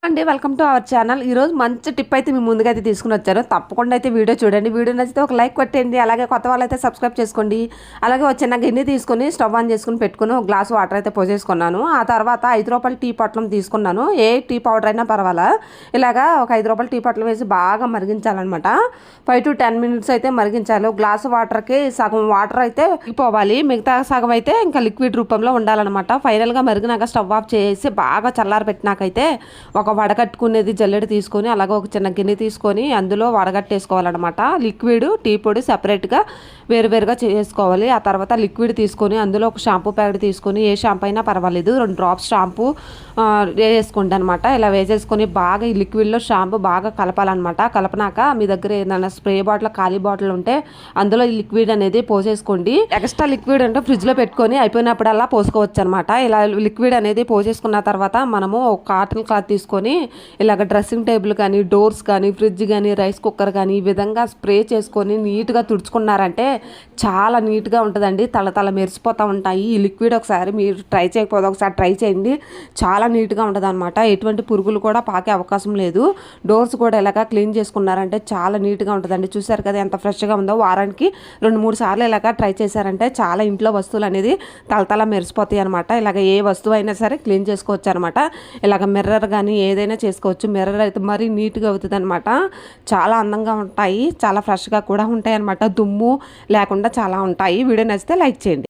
అండి welcome to our channel. ఈరోజు మంచి టిప్ అయితే మీ ముందుగా అయితే తీసుకుని వచ్చాను. తప్పకుండా అయితే వీడియో చూడండి. వీడియో నచ్చితే ఒక లైక్ కొట్టండి. అలాగే కొత్త వాళ్ళైతే సబ్స్క్రైబ్ చేసుకోండి. అలాగే ఒక చిన్న గిన్నె తీసుకొని స్టవ్ ఆన్ చేసుకుని పెట్టుకుని ఒక గ్లాస్ వాటర్ అయితే పోసేసుకున్నాను. ఆ తర్వాత 5 రూపాయల టీ పొట్లం తీసుకున్నాను. ఏ టీ పౌడర్ అయినా పర్వాలా. ఇలాగా ఒక 5 రూపాయల టీ పొట్లం వేసి బాగా మరిగించాలన్నమాట. 5 to 10 minutes అయితే మరిగించాలి. గ్లాసు వాటర్కి సగం వాటర్ అయితే పోవాలి, మిగతా సగం అయితే ఇంకా లిక్విడ్ రూపంలో ఉండాలన్నమాట. ఫైనల్గా మరిగినాక స్టవ్ ఆఫ్ చేసి బాగా చల్లారి పెట్టినాకైతే ఒక వడగట్టుకునేది జల్లెడ తీసుకొని అలాగే ఒక చిన్న గిన్నె తీసుకొని అందులో వడగట్టేసుకోవాలన్నమాట. లిక్విడ్ టీ పొడి సపరేట్గా వేరువేరుగా చేసుకోవాలి. ఆ తర్వాత లిక్విడ్ తీసుకొని అందులో ఒక షాంపూ ప్యాకెట్ తీసుకొని ఏ షాంపూ అయినా పర్వాలేదు 2 డ్రాప్స్ షాంపూ వేసుకోండి అనమాట. ఇలా వేసేసుకొని బాగా ఈ లిక్విడ్లో షాంపూ బాగా కలపాలన్నమాట. కలపనాక మీ దగ్గర ఏదైనా స్ప్రే బాటిల్ ఖాళీ బాటిల్ ఉంటే అందులో ఈ లిక్విడ్ అనేది పోసేసుకోండి. ఎక్స్ట్రా లిక్విడ్ అంటే ఫ్రిడ్జ్లో పెట్టుకొని అయిపోయినప్పుడల్లా పోసుకోవచ్చు అనమాట. ఇలా లిక్విడ్ అనేది పోసేసుకున్న తర్వాత మనము ఒక కాటన్ క్లాత్ తీసుకొని ఇలాగ డ్రెస్సింగ్ టేబుల్ కానీ డోర్స్ కానీ ఫ్రిడ్జ్ కానీ రైస్ కుక్కర్ కానీ ఈ విధంగా స్ప్రే చేసుకొని నీట్గా తుడుచుకున్నారంటే చాలా నీట్గా ఉంటుందండి. తల మెరిసిపోతూ ఉంటాయి. ఈ లిక్విడ్ ఒకసారి మీరు ట్రై చేయకపోతే ఒకసారి ట్రై చేయండి. చాలా నీట్గా ఉంటుంది అనమాట. ఎటువంటి పురుగులు కూడా పాకే అవకాశం లేదు. డోర్స్ కూడా ఇలాగ క్లీన్ చేసుకున్నారంటే చాలా నీట్గా ఉంటుందండి. చూసారు కదా ఎంత ఫ్రెష్గా ఉందో. వారానికి 2-3 సార్లు ఇలాగ ట్రై చేశారంటే చాలా ఇంట్లో వస్తువులు అనేది తల మెరిసిపోతాయి అనమాట. ఇలాగ ఏ వస్తువు అయినా సరే క్లీన్ చేసుకోవచ్చు అనమాట. ఇలాగ మిర్రర్ కానీ ఏదైనా చేసుకోవచ్చు. మిర్రర్ అయితే మరీ నీట్గా అవుతుంది అనమాట. చాలా అందంగా ఉంటాయి, చాలా ఫ్రెష్గా కూడా ఉంటాయి అనమాట. దుమ్ము లేకుండా చాలా ఉంటాయి. వీడియో నచ్చితే లైక్ చేయండి.